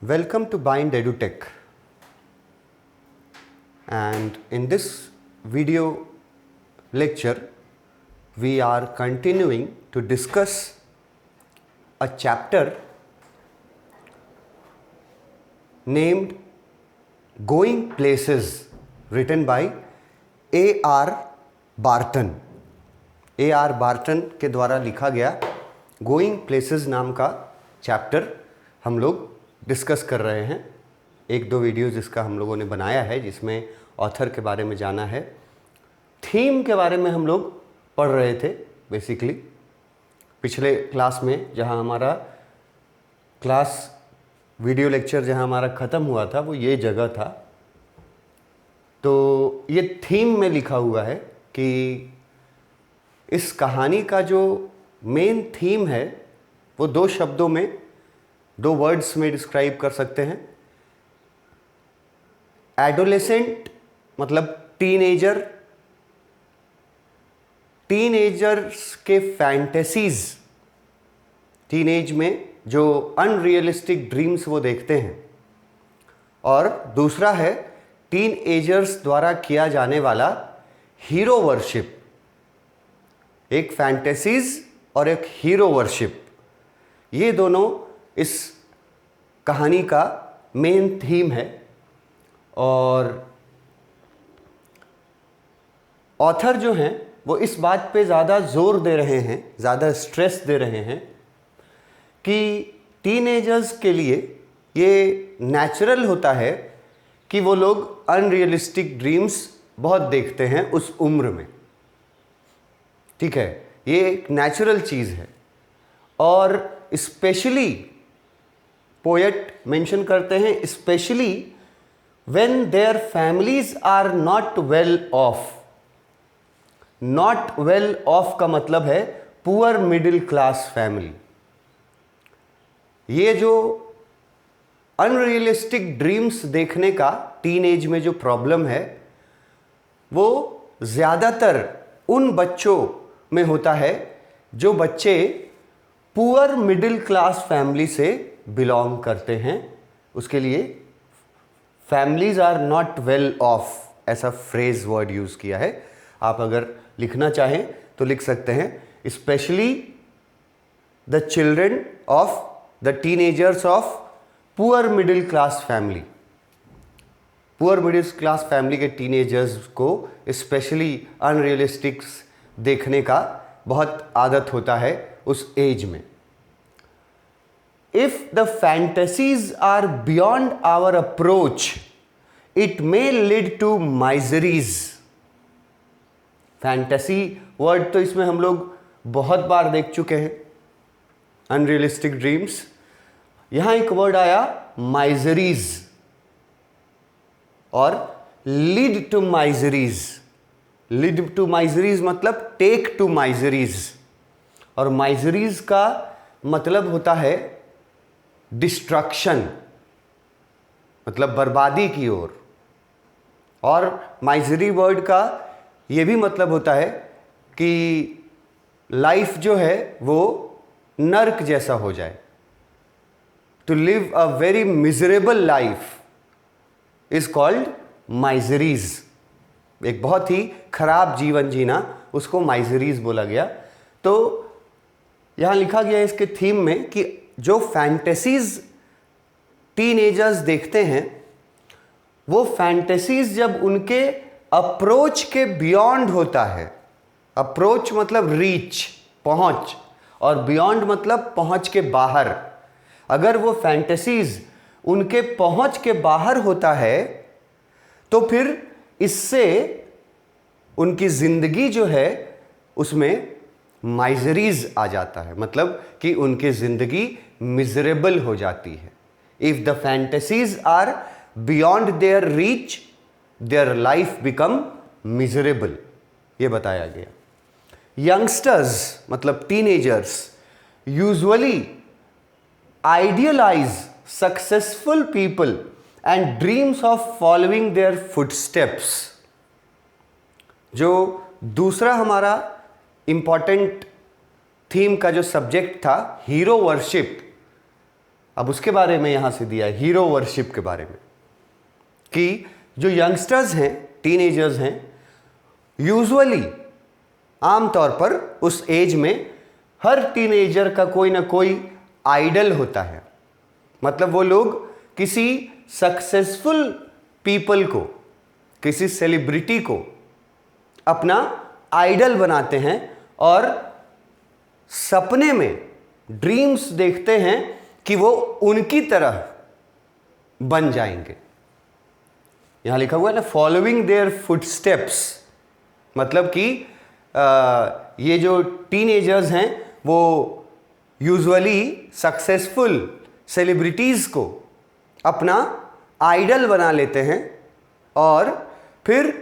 Welcome to Bind EduTech, and in this video lecture we are continuing to discuss a chapter named Going Places, written by A.R. Barton. A.R. Barton के द्वारा लिखा गया going places नाम का chapter हम लोग discuss कर रहे हैं। एक दो वीडियोज़ जिसका हम लोगों ने बनाया है, जिसमें ऑथर के बारे में जाना है, थीम के बारे में हम लोग पढ़ रहे थे। बेसिकली पिछले क्लास में जहां हमारा क्लास वीडियो लेक्चर जहां हमारा ख़त्म हुआ था वो ये जगह था। तो ये थीम में लिखा हुआ है कि इस कहानी का जो मेन थीम है वो दो शब्दों में, दो वर्ड्स में डिस्क्राइब कर सकते हैं। एडोलेसेंट मतलब टीनेजर, टीनेजर्स के फैंटेसीज, टीनेज में जो अनरियलिस्टिक ड्रीम्स वो देखते हैं, और दूसरा है टीनएजर्स द्वारा किया जाने वाला हीरो वर्शिप। एक फैंटेसीज और एक हीरो वर्शिप, ये दोनों इस कहानी का मेन थीम है। और ऑथर जो हैं वो इस बात पे ज़्यादा जोर दे रहे हैं, ज़्यादा स्ट्रेस दे रहे हैं कि टीनेजर्स के लिए ये नेचुरल होता है कि वो लोग अनरियलिस्टिक ड्रीम्स बहुत देखते हैं उस उम्र में। ठीक है, ये एक नेचुरल चीज़ है। और स्पेशली पोएट मेंशन करते हैं, specially when their families are not well off. Not well off का मतलब है पुअर मिडिल क्लास फैमिली। ये जो अनरियलिस्टिक ड्रीम्स देखने का टीनेज में जो प्रॉब्लम है वो ज़्यादातर उन बच्चों में होता है जो बच्चे पुअर मिडिल क्लास फैमिली से बिलोंग करते हैं। उसके लिए families are not well off ऐसा फ्रेज वर्ड यूज़ किया है। आप अगर लिखना चाहें तो लिख सकते हैं specially the children of the teenagers of poor middle class family. Poor middle class family के टीनेजर्स को स्पेशली अनरियलिस्टिक्स देखने का बहुत आदत होता है उस एज में। If the fantasies are beyond our approach, it may lead to miseries. Fantasy word तो इसमें हम लोग बहुत बार देख चुके हैं, अनरियलिस्टिक ड्रीम्स। यहां एक वर्ड आया माइजरीज, और lead to miseries. Lead to miseries मतलब टेक टू माइजरीज, और माइजरीज का मतलब होता है डिस्ट्रक्शन, मतलब बर्बादी की ओर। और माइजरी वर्ड का ये भी मतलब होता है कि लाइफ जो है वो नर्क जैसा हो जाए। To live a very miserable life is called miseries. एक बहुत ही खराब जीवन जीना, उसको माइजरीज बोला गया। तो यहां लिखा गया है इसके थीम में कि जो फैंटेसीज टीनेजर्स देखते हैं वो फैंटेसीज जब उनके अप्रोच के बियॉन्ड होता है। अप्रोच मतलब रीच, पहुंच, और बियॉन्ड मतलब पहुंच के बाहर। अगर वो फैंटेसीज उनके पहुंच के बाहर होता है तो फिर इससे उनकी जिंदगी जो है उसमें माइजरीज आ जाता है, मतलब कि उनकी जिंदगी मिजरेबल हो जाती है। If the fantasies are beyond their reach, their life become miserable, ये बताया गया। यंगस्टर्स मतलब teenagers usually idealise successful people and dreams of following their footsteps. जो दूसरा हमारा इंपॉर्टेंट थीम का जो सब्जेक्ट था हीरो वर्शिप, अब उसके बारे में यहां से दिया है, हीरो वर्शिप के बारे में, कि जो यंगस्टर्स हैं, टीनेजर्स हैं, यूजुअली आमतौर पर उस एज में हर टीनेजर का कोई ना कोई आइडल होता है। मतलब वो लोग किसी सक्सेसफुल पीपल को, किसी सेलिब्रिटी को अपना आइडल बनाते हैं और सपने में ड्रीम्स देखते हैं कि वो उनकी तरह बन जाएंगे। यहां लिखा हुआ है ना, फॉलोइंग देयर फुटस्टेप्स, मतलब कि ये जो टीनेजर्स हैं वो यूजुअली सक्सेसफुल सेलिब्रिटीज़ को अपना आइडल बना लेते हैं और फिर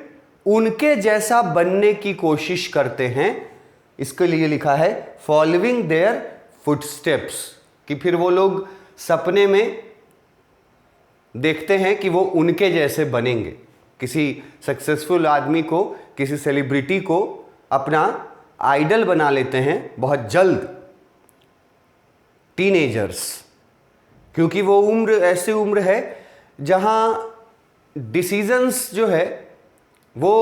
उनके जैसा बनने की कोशिश करते हैं। इसके लिए लिखा है फॉलोइंग देयर फुटस्टेप्स, कि फिर वो लोग सपने में देखते हैं कि वो उनके जैसे बनेंगे। किसी सक्सेसफुल आदमी को, किसी सेलिब्रिटी को अपना आइडल बना लेते हैं बहुत जल्द टीनेजर्स, क्योंकि वो उम्र ऐसी उम्र है जहां डिसीजंस जो है वो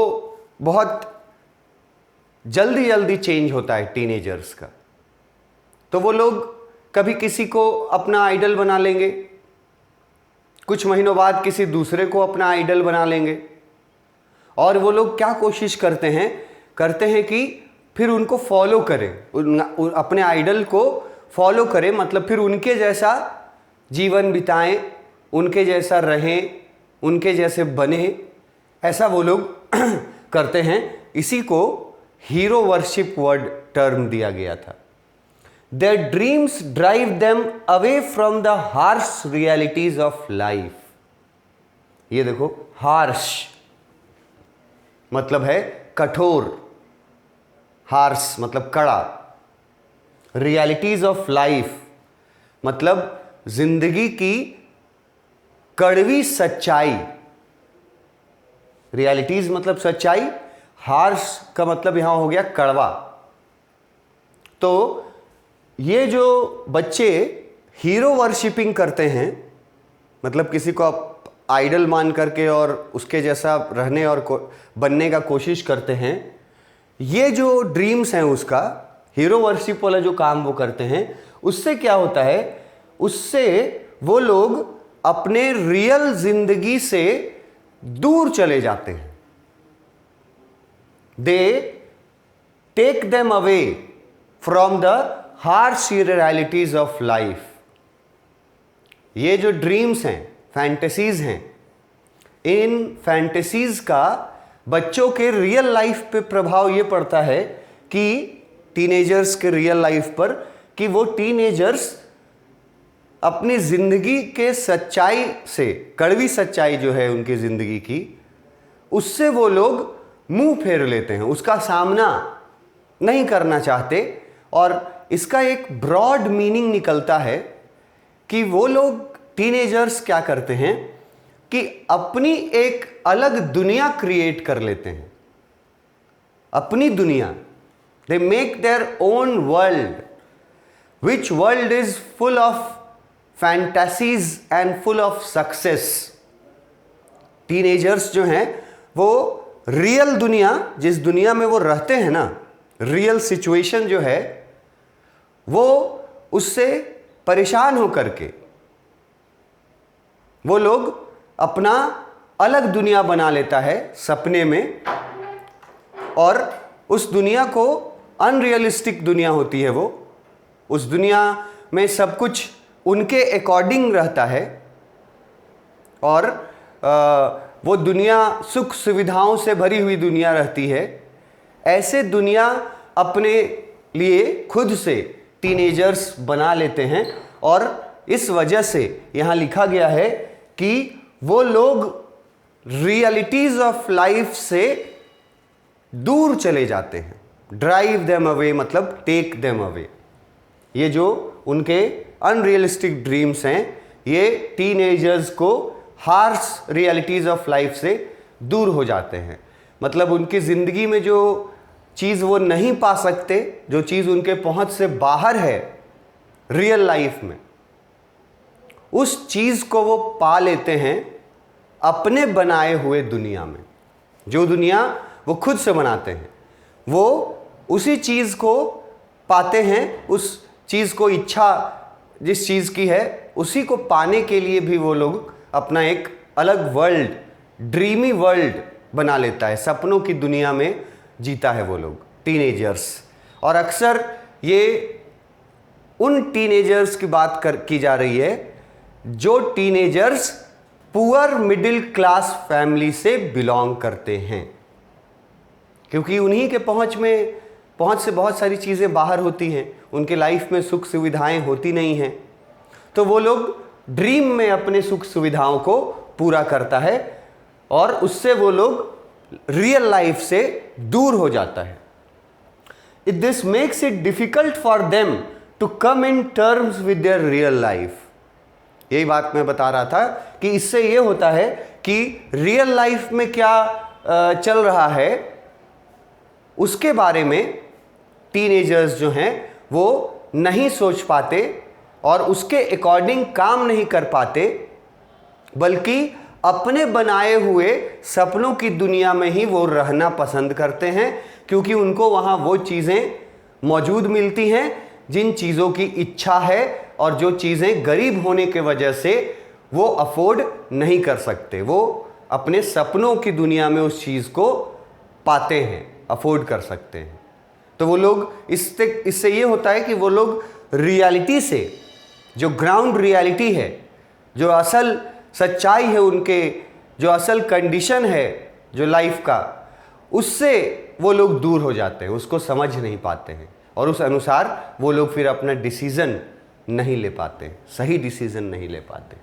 बहुत जल्दी जल्दी चेंज होता है टीनेजर्स का। तो वो लोग कभी किसी को अपना आइडल बना लेंगे, कुछ महीनों बाद किसी दूसरे को अपना आइडल बना लेंगे, और वो लोग क्या कोशिश करते हैं कि फिर उनको फॉलो करें, अपने आइडल को फॉलो करें, मतलब फिर उनके जैसा जीवन बिताएं, उनके जैसा रहें, उनके जैसे बने, ऐसा वो लोग करते हैं। इसी को हीरो वर्शिप वर्ड टर्म दिया गया था। Their dreams drive them away from the harsh realities of life. ये देखो, harsh मतलब है कठोर, harsh मतलब कड़ा, realities of life मतलब जिंदगी की कड़वी सच्चाई। रियलिटीज मतलब सच्चाई, हार्श का मतलब यहां हो गया कड़वा। तो ये जो बच्चे हीरो वर्शिपिंग करते हैं, मतलब किसी को आइडल मान करके और उसके जैसा रहने और बनने का कोशिश करते हैं, ये जो ड्रीम्स हैं उसका हीरो वर्शिप वाला जो काम वो करते हैं, उससे क्या होता है, उससे वो लोग अपने रियल जिंदगी से दूर चले जाते हैं। They take them away from the harsh realities of life. ये जो ड्रीम्स हैं, फैंटेसीज हैं, इन फैंटेसीज का बच्चों के रियल लाइफ पे प्रभाव ये पड़ता है कि टीनेजर्स के रियल लाइफ पर, कि वो टीनेजर्स अपनी जिंदगी के सच्चाई से, कड़वी सच्चाई जो है उनकी जिंदगी की, उससे वो लोग मुंह फेर लेते हैं, उसका सामना नहीं करना चाहते। और इसका एक ब्रॉड मीनिंग निकलता है कि वो लोग टीनेजर्स क्या करते हैं कि अपनी एक अलग दुनिया क्रिएट कर लेते हैं, अपनी दुनिया। They make their own world, which world is full of fantasies and full of success. Teenagers जो हैं वो रियल दुनिया, जिस दुनिया में वो रहते हैं ना, रियल सिचुएशन जो है, वो उससे परेशान होकर के वो लोग अपना अलग दुनिया बना लेता है सपने में, और उस दुनिया को अनरियलिस्टिक दुनिया होती है। वो उस दुनिया में सब कुछ उनके अकॉर्डिंग रहता है, और वो दुनिया सुख सुविधाओं से भरी हुई दुनिया रहती है। ऐसे दुनिया अपने लिए खुद से टीनेजर्स बना लेते हैं, और इस वजह से यहाँ लिखा गया है कि वो लोग रियलिटीज ऑफ लाइफ से दूर चले जाते हैं। ड्राइव देम अवे मतलब टेक देम अवे। ये जो उनके अनरियलिस्टिक ड्रीम्स हैं, ये टीनेजर्स को हार्श रियलिटीज ऑफ लाइफ से दूर हो जाते हैं। मतलब उनकी ज़िंदगी में जो चीज़ वो नहीं पा सकते, जो चीज़ उनके पहुंच से बाहर है रियल लाइफ में, उस चीज़ को वो पा लेते हैं अपने बनाए हुए दुनिया में। जो दुनिया वो खुद से बनाते हैं, वो उसी चीज़ को पाते हैं, उस चीज़ को इच्छा जिस चीज़ की है उसी को पाने के लिए भी वो लोग अपना एक अलग वर्ल्ड, ड्रीमी वर्ल्ड बना लेता है। सपनों की दुनिया में जीता है वो लोग, टीनेजर्स। और अक्सर ये उन टीनेजर्स की बात की जा रही है जो teenagers poor middle class family से बिलोंग करते हैं, क्योंकि उन्हीं के पहुंच से बहुत सारी चीज़ें बाहर होती हैं, उनके लाइफ में सुख सुविधाएं होती नहीं हैं, तो वो लोग ड्रीम में अपने सुख सुविधाओं को पूरा करता है और उससे वो लोग रियल लाइफ से दूर हो जाता है। This makes it difficult for them to come in terms with their real life. यही बात मैं बता रहा था कि इससे ये होता है कि रियल लाइफ में क्या चल रहा है उसके बारे में टीनेजर्स जो हैं वो नहीं सोच पाते और उसके अकॉर्डिंग काम नहीं कर पाते, बल्कि अपने बनाए हुए सपनों की दुनिया में ही वो रहना पसंद करते हैं, क्योंकि उनको वहाँ वो चीज़ें मौजूद मिलती हैं जिन चीज़ों की इच्छा है और जो चीज़ें गरीब होने के वजह से वो अफोर्ड नहीं कर सकते। वो अपने सपनों की दुनिया में उस चीज़ को पाते हैं, अफोर्ड कर सकते हैं। तो वो लोग इससे ये होता है कि वो लोग रियलिटी से, जो ग्राउंड रियलिटी है, जो असल सच्चाई है उनके, जो असल कंडीशन है जो लाइफ का, उससे वो लोग दूर हो जाते हैं, उसको समझ नहीं पाते हैं और उस अनुसार वो लोग फिर अपना डिसीज़न नहीं ले पाते, सही डिसीज़न नहीं ले पाते।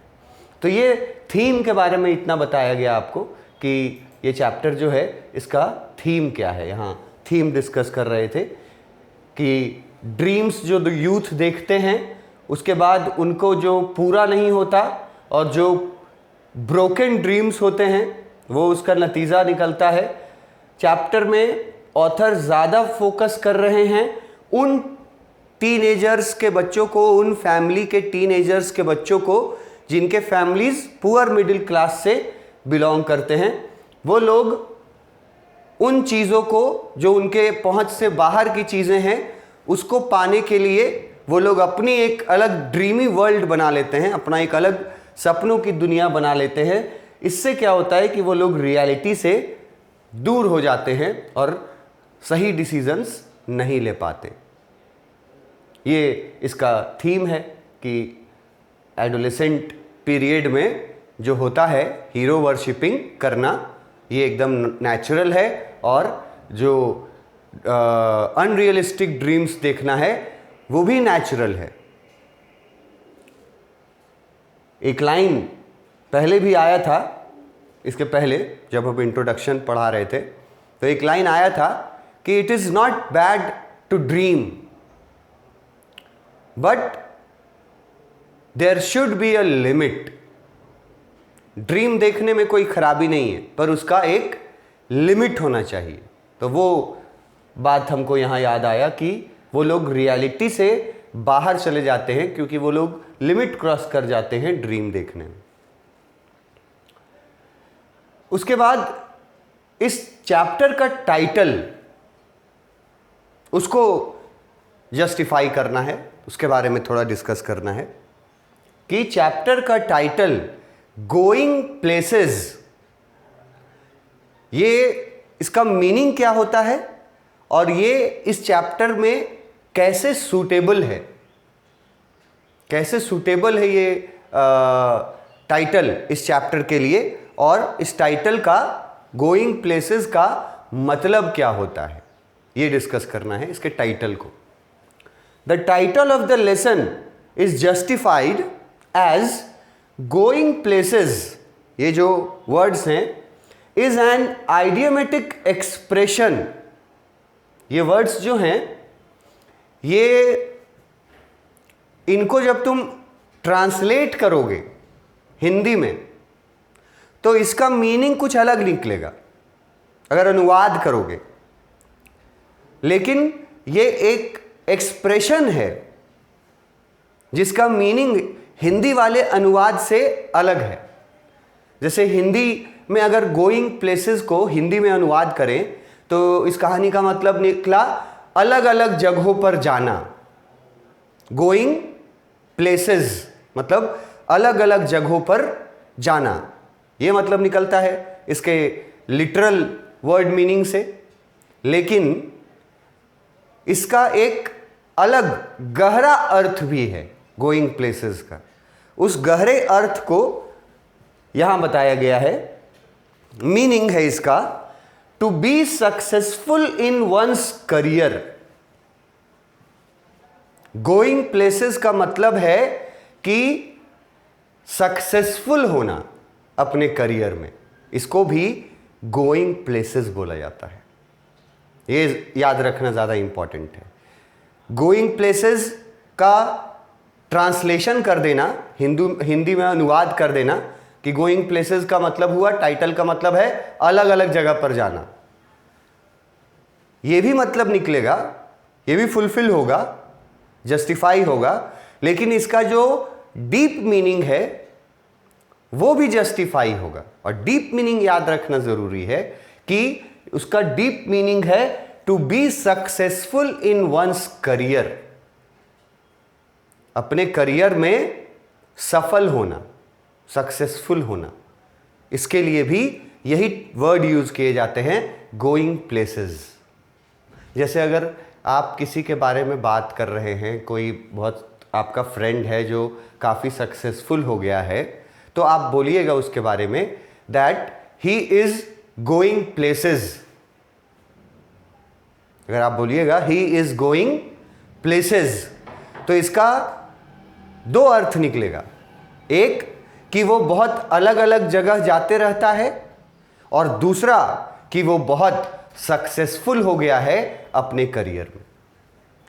तो ये थीम के बारे में इतना बताया गया आपको कि ये चैप्टर जो है इसका थीम क्या है। यहाँ थीम डिस्कस कर रहे थे कि ड्रीम्स जो यूथ देखते हैं उसके बाद उनको जो पूरा नहीं होता और जो ब्रोकन ड्रीम्स होते हैं वो उसका नतीजा निकलता है। चैप्टर में ऑथर ज़्यादा फोकस कर रहे हैं उन टीनेजर्स के बच्चों को, उन फैमिली के टीनेजर्स के बच्चों को जिनके फैमिलीज़ पुअर मिडिल क्लास से बिलोंग करते हैं। वो लोग उन चीज़ों को जो उनके पहुंच से बाहर की चीज़ें हैं उसको पाने के लिए वो लोग अपनी एक अलग ड्रीमी वर्ल्ड बना लेते हैं, अपना एक अलग सपनों की दुनिया बना लेते हैं। इससे क्या होता है कि वो लोग रियलिटी से दूर हो जाते हैं और सही डिसीजंस नहीं ले पाते। ये इसका थीम है कि एडोलेसेंट पीरियड में जो होता है हीरो वर्शिपिंग करना, ये एकदम नेचुरल है और जो अनरियलिस्टिक ड्रीम्स देखना है वो भी नेचुरल है। एक लाइन पहले भी आया था, इसके पहले जब हम इंट्रोडक्शन पढ़ा रहे थे तो एक लाइन आया था कि it is not bad to dream but there should be a limit. Dream देखने में कोई खराबी नहीं है पर उसका एक लिमिट होना चाहिए। तो वो बात हमको यहाँ याद आया कि वो लोग रियलिटी से बाहर चले जाते हैं क्योंकि वो लोग लिमिट क्रॉस कर जाते हैं ड्रीम देखने में। उसके बाद इस चैप्टर का टाइटल, उसको जस्टिफाई करना है, उसके बारे में थोड़ा डिस्कस करना है कि चैप्टर का टाइटल गोइंग प्लेसेस, ये इसका मीनिंग क्या होता है और ये इस चैप्टर में कैसे सूटेबल है, कैसे सूटेबल है ये टाइटल इस चैप्टर के लिए, और इस टाइटल का गोइंग प्लेसेस का मतलब क्या होता है, ये डिस्कस करना है इसके टाइटल को। The title of the lesson is justified as going places, ये जो वर्ड्स हैं, इज एन आइडियोमेटिक एक्सप्रेशन। ये वर्ड्स जो हैं ये, इनको जब तुम ट्रांसलेट करोगे हिंदी में तो इसका मीनिंग कुछ अलग निकलेगा अगर अनुवाद करोगे, लेकिन ये एक एक्सप्रेशन है जिसका मीनिंग हिंदी वाले अनुवाद से अलग है। जैसे हिंदी में अगर गोइंग प्लेसेस को हिंदी में अनुवाद करें तो इस कहानी का मतलब निकला अलग अलग जगहों पर जाना। गोइंग प्लेसेस मतलब अलग अलग जगहों पर जाना, ये मतलब निकलता है इसके लिटरल वर्ड मीनिंग से। लेकिन इसका एक अलग गहरा अर्थ भी है गोइंग प्लेसेस का। उस गहरे अर्थ को यहां बताया गया है। मीनिंग है इसका to be successful in one's career. Going places का मतलब है कि सक्सेसफुल होना अपने करियर में, इसको भी गोइंग प्लेसेस बोला जाता है। ये याद रखना ज़्यादा इंपॉर्टेंट है। गोइंग प्लेसेस का ट्रांसलेशन कर देना, हिंदी में अनुवाद कर देना कि गोइंग प्लेसेस का मतलब हुआ, टाइटल का मतलब है अलग अलग जगह पर जाना, ये भी मतलब निकलेगा, ये भी फुलफिल होगा, जस्टिफाई होगा। लेकिन इसका जो डीप मीनिंग है वो भी जस्टिफाई होगा। और डीप मीनिंग याद रखना जरूरी है कि उसका डीप मीनिंग है to be successful in one's career, अपने करियर में सफल होना, सक्सेसफुल होना। इसके लिए भी यही वर्ड यूज किए जाते हैं, गोइंग प्लेसेस। जैसे अगर आप किसी के बारे में बात कर रहे हैं, कोई बहुत आपका फ्रेंड है जो काफ़ी सक्सेसफुल हो गया है, तो आप बोलिएगा उसके बारे में that he is going places. अगर आप बोलिएगा ही इज गोइंग प्लेसेस तो इसका दो अर्थ निकलेगा। एक कि वो बहुत अलग अलग जगह जाते रहता है, और दूसरा कि वो बहुत सक्सेसफुल हो गया है अपने करियर में।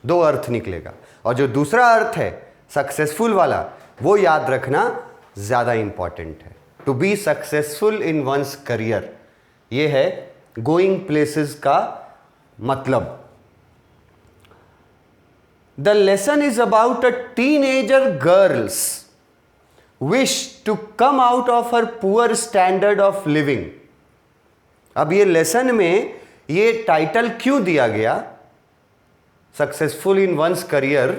दो अर्थ निकलेगा। और जो दूसरा अर्थ है सक्सेसफुल वाला, वो याद रखना ज़्यादा इंपॉर्टेंट है। To be successful in one's career, ये है गोइंग प्लेसेस का मतलब। The lesson is about a teenager girl's wish to come out of her poor standard of living. अब ये लेसन में ये टाइटल क्यों दिया गया, सक्सेसफुल इन वंस करियर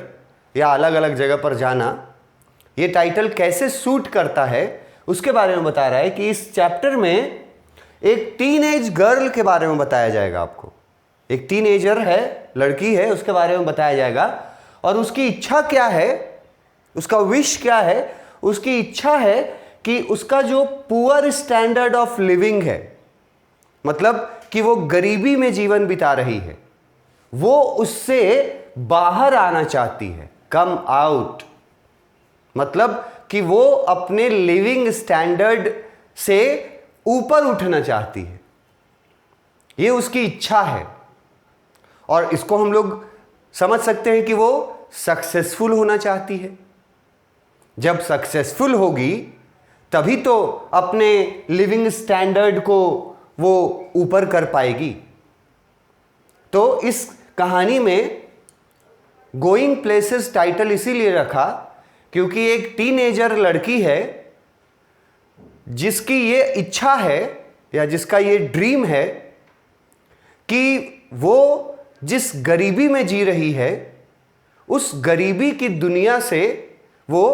या अलग अलग जगह पर जाना, ये टाइटल कैसे सूट करता है उसके बारे में बता रहा है कि इस चैप्टर में एक टीनेज गर्ल के बारे में बताया जाएगा आपको। एक टीनेजर है, लड़की है, उसके बारे में बताया जाएगा। और उसकी इच्छा क्या है, उसका विश क्या है, उसकी इच्छा है कि उसका जो पुअर स्टैंडर्ड ऑफ लिविंग है, मतलब कि वो गरीबी में जीवन बिता रही है, वो उससे बाहर आना चाहती है। कम आउट मतलब कि वो अपने लिविंग स्टैंडर्ड से ऊपर उठना चाहती है, ये उसकी इच्छा है। और इसको हम लोग समझ सकते हैं कि वो सक्सेसफुल होना चाहती है। जब सक्सेसफुल होगी तभी तो अपने लिविंग स्टैंडर्ड को वो ऊपर कर पाएगी। तो इस कहानी में गोइंग प्लेसेस टाइटल इसीलिए रखा क्योंकि एक टीनेजर लड़की है जिसकी ये इच्छा है या जिसका ये ड्रीम है कि वो जिस गरीबी में जी रही है उस गरीबी की दुनिया से वो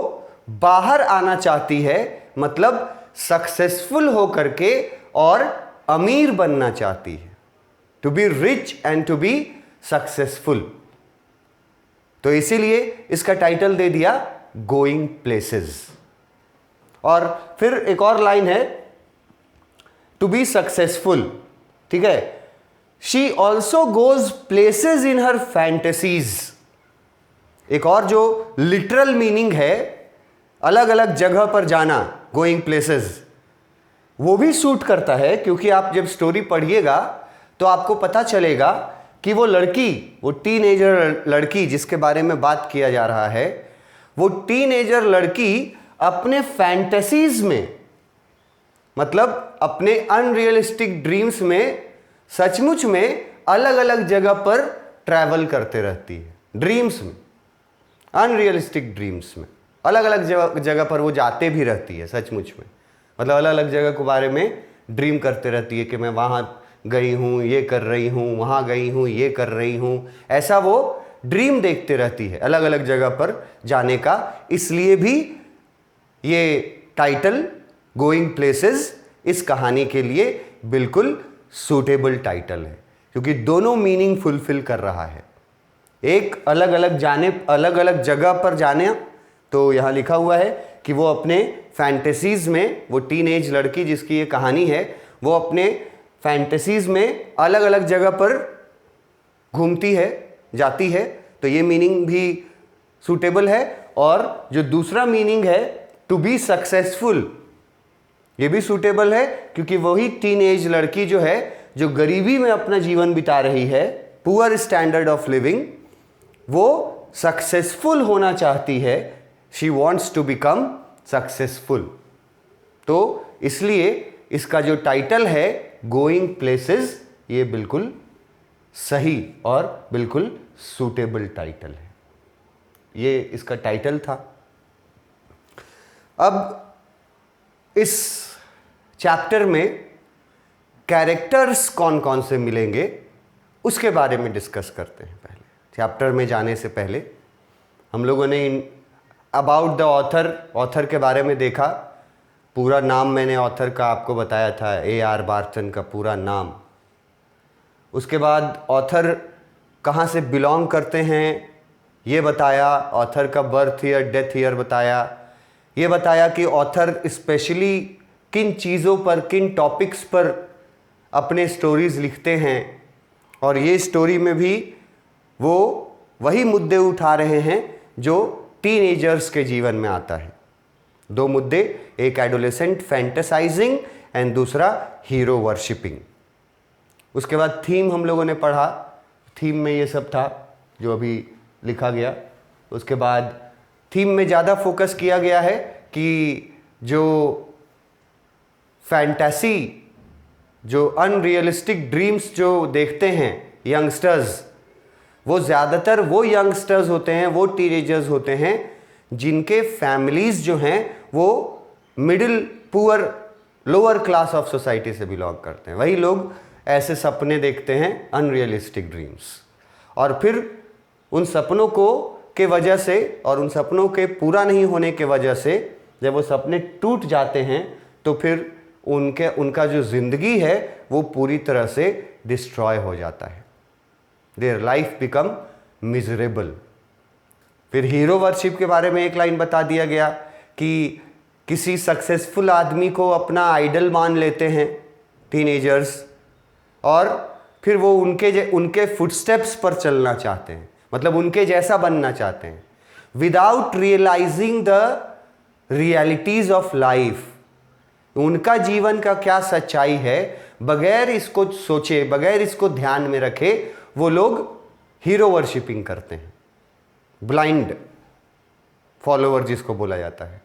बाहर आना चाहती है, मतलब सक्सेसफुल हो करके और अमीर बनना चाहती है। To be rich and to be successful. तो इसीलिए इसका टाइटल दे दिया गोइंग प्लेसेस। और फिर एक और लाइन है टू बी सक्सेसफुल, ठीक है। She also goes places in her fantasies. एक और जो लिटरल मीनिंग है अलग अलग जगह पर जाना, गोइंग प्लेसेस, वो भी सूट करता है क्योंकि आप जब स्टोरी पढ़िएगा तो आपको पता चलेगा कि वो लड़की, वो टीनेजर लड़की जिसके बारे में बात किया जा रहा है, वो टीनेजर लड़की अपने फैंटेसीज में, मतलब अपने अनरियलिस्टिक ड्रीम्स में सचमुच में अलग अलग जगह पर ट्रैवल करते रहती है। ड्रीम्स में, अनरियलिस्टिक ड्रीम्स में अलग अलग जगह पर वो जाते भी रहती है सचमुच में, मतलब अलग अलग जगह के बारे में ड्रीम करते रहती है कि मैं वहाँ गई हूँ, ये कर रही हूँ, वहाँ गई हूँ, ये कर रही हूँ, ऐसा वो ड्रीम देखते रहती है अलग अलग जगह पर जाने का। इसलिए भी ये टाइटल गोइंग प्लेसेस इस कहानी के लिए बिल्कुल सूटेबल टाइटल है, क्योंकि दोनों मीनिंग फुलफिल कर रहा है। एक अलग अलग जगह पर जाने, तो यहाँ लिखा हुआ है कि वो अपने फैंटेसीज में, वो टीनेज लड़की जिसकी ये कहानी है, वो अपने फैंटेसीज में अलग अलग जगह पर घूमती है, जाती है, तो ये मीनिंग भी सूटेबल है। और जो दूसरा मीनिंग है टू बी सक्सेसफुल, ये भी सूटेबल है, क्योंकि वही टीनेज लड़की जो है, जो गरीबी में अपना जीवन बिता रही है, पुअर स्टैंडर्ड ऑफ लिविंग, वो सक्सेसफुल होना चाहती है। She wants to become successful. तो इसलिए इसका जो टाइटल है गोइंग प्लेसेस, ये बिल्कुल सही और बिल्कुल सूटेबल टाइटल है। ये इसका टाइटल था। अब इस चैप्टर में कैरेक्टर्स कौन कौन से मिलेंगे उसके बारे में डिस्कस करते हैं। पहले चैप्टर में जाने से पहले हम लोगों ने अबाउट द ऑथर के बारे में देखा। पूरा नाम मैंने ऑथर का आपको बताया था, A.R. बार्टन का पूरा नाम। उसके बाद ऑथर कहाँ से बिलोंग करते हैं ये बताया, ऑथर का बर्थ ईयर, डेथ ईयर बताया, ये बताया कि ऑथर स्पेशली किन चीज़ों पर, किन टॉपिक्स पर अपने स्टोरीज़ लिखते हैं, और ये स्टोरी में भी वो वही मुद्दे उठा रहे हैं जो टीनेजर्स के जीवन में आता है। दो मुद्दे, एक एडोलेसेंट फैंटेसाइजिंग एंड दूसरा हीरो वर्शिपिंग। उसके बाद थीम हम लोगों ने पढ़ा, थीम में ये सब था जो अभी लिखा गया। उसके बाद थीम में ज़्यादा फोकस किया गया है कि जो फैंटेसी, जो अनरियलिस्टिक ड्रीम्स जो देखते हैं यंगस्टर्स, वो ज़्यादातर वो यंगस्टर्स होते हैं, वो टीनेजर्स होते हैं जिनके फैमिलीज़ जो हैं वो middle poor lower class of society से बिलोंग करते हैं। वही लोग ऐसे सपने देखते हैं, अनरियलिस्टिक ड्रीम्स, और फिर उन सपनों को के वजह से और उन सपनों के पूरा नहीं होने के वजह से जब वो सपने टूट जाते हैं तो फिर उनका जो ज़िंदगी है वो पूरी तरह से डिस्ट्रॉय हो जाता है। There life become miserable. फिर हीरो वर्शिप के बारे में एक लाइन बता दिया गया कि किसी सक्सेसफुल आदमी को अपना आइडल मान लेते हैं टीनेजर्स, और फिर वो उनके फुटस्टेप्स पर चलना चाहते हैं, मतलब उनके जैसा बनना चाहते हैं, without realising the realities of life. उनका जीवन का क्या सच्चाई है, बगैर इसको सोचे, बगैर इसको ध्यान में रखे, वो लोग हीरो वर्शिपिंग करते हैं, ब्लाइंड फॉलोवर जिसको बोला जाता है।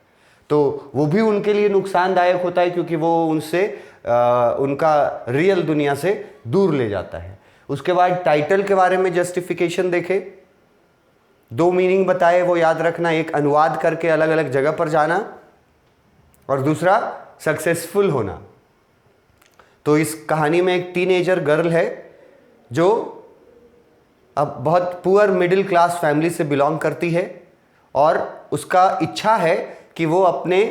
तो वो भी उनके लिए नुकसानदायक होता है, क्योंकि वो उनसे उनका रियल दुनिया से दूर ले जाता है। उसके बाद टाइटल के बारे में जस्टिफिकेशन देखे, दो मीनिंग बताए, वो याद रखना, एक अनुवाद करके अलग अलग जगह पर जाना और दूसरा सक्सेसफुल होना। तो इस कहानी में एक टीनेजर गर्ल है जो अब बहुत पुअर मिडिल क्लास फैमिली से बिलोंग करती है, और उसका इच्छा है कि वो अपने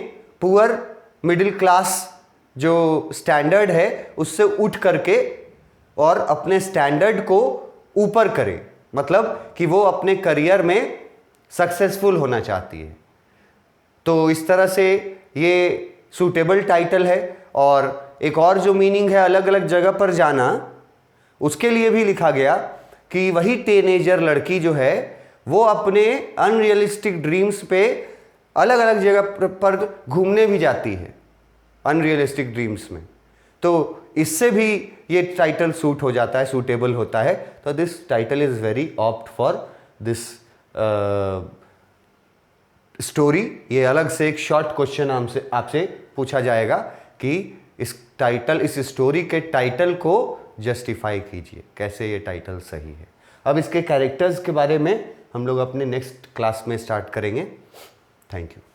पुअर मिडिल क्लास जो स्टैंडर्ड है उससे उठ करके और अपने स्टैंडर्ड को ऊपर करे, मतलब कि वो अपने करियर में सक्सेसफुल होना चाहती है। तो इस तरह से ये सूटेबल टाइटल है। और एक और जो मीनिंग है अलग अलग जगह पर जाना, उसके लिए भी लिखा गया कि वही टीनेजर लड़की जो है वो अपने अनरियलिस्टिक ड्रीम्स पे अलग अलग जगह पर घूमने भी जाती है अनरियलिस्टिक ड्रीम्स में। तो इससे भी ये टाइटल सूट हो जाता है, सूटेबल होता है। तो this title is very opt for this story. ये अलग से एक शॉर्ट क्वेश्चन आपसे पूछा जाएगा कि इस स्टोरी के टाइटल को जस्टिफाई कीजिए, कैसे ये टाइटल सही है। अब इसके कैरेक्टर्स के बारे में हम लोग अपने नेक्स्ट क्लास में स्टार्ट करेंगे। Thank you.